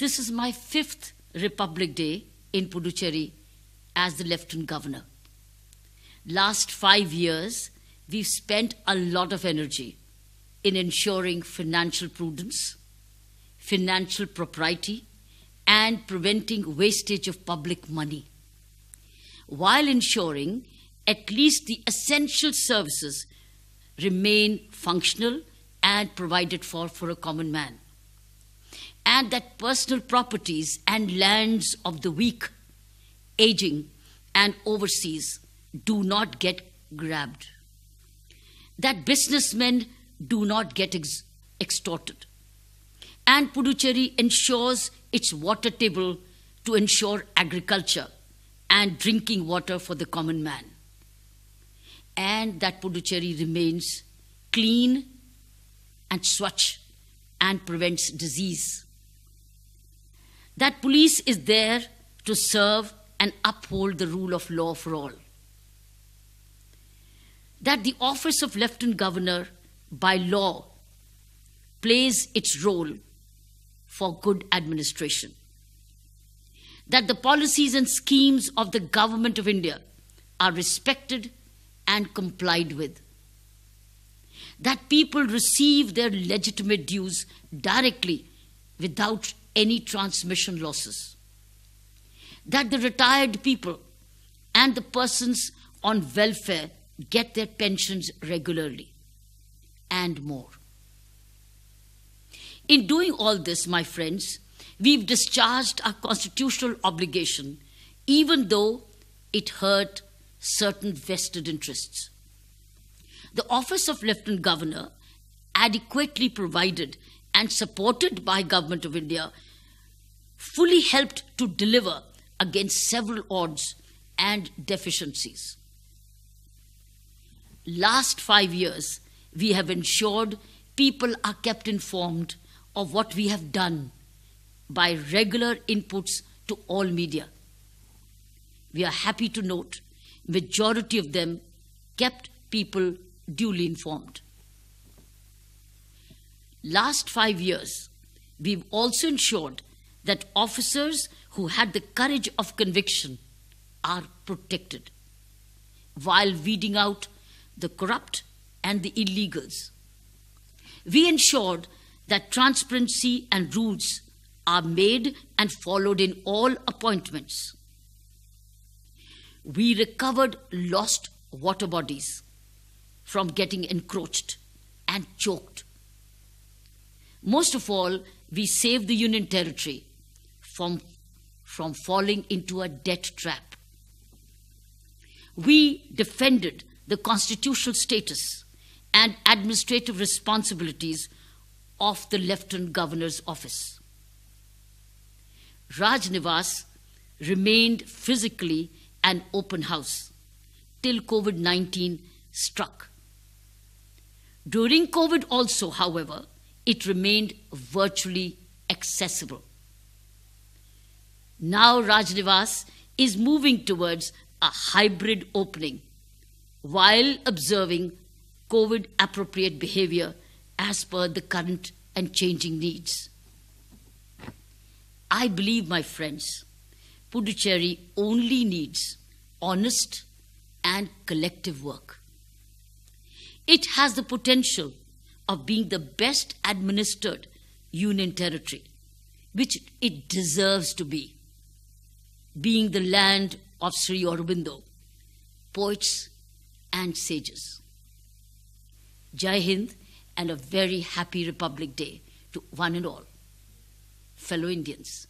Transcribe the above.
This is my 5th Republic Day in Puducherry as the Lieutenant Governor. Last 5 years, we've spent a lot of energy in ensuring financial prudence, financial propriety, and preventing wastage of public money, while ensuring at least the essential services remain functional and provided for a common man, and that personal properties and lands of the weak, aging, and overseas do not get grabbed, that businessmen do not get extorted, and Puducherry ensures its water table to ensure agriculture and drinking water for the common man, and that Puducherry remains clean and swachh and prevents disease, that police is there to serve and uphold the rule of law for all, that the office of Lieutenant Governor by law plays its role for good administration, that the policies and schemes of the Government of India are respected and complied with, that people receive their legitimate dues directly without any transmission losses, that the retired people and the persons on welfare get their pensions regularly, and more. In doing all this, my friends, we've discharged our constitutional obligation, even though it hurt certain vested interests. The office of Lieutenant Governor, adequately provided and supported by Government of India, fully helped to deliver against several odds and deficiencies. Last 5 years, we have ensured people are kept informed of what we have done by regular inputs to all media. We are happy to note majority of them kept people duly informed. Last 5 years, we've also ensured that officers who had the courage of conviction are protected, while weeding out the corrupt and the illegals. We ensured that transparency and rules are made and followed in all appointments. We recovered lost water bodies from getting encroached and choked. Most of all, we saved the Union Territory from falling into a debt trap. We defended the constitutional status and administrative responsibilities of the Lieutenant Governor's office. Raj Niwas remained physically an open house till COVID-19 struck. During COVID also, however, it remained virtually accessible. Now Raj Niwas is moving towards a hybrid opening while observing COVID-appropriate behavior as per the current and changing needs. I believe, my friends, Puducherry only needs honest and collective work. It has the potential of being the best administered Union Territory, which it deserves to be, being the land of Sri Aurobindo, poets and sages. Jai Hind, and a very happy Republic Day to one and all, fellow Indians.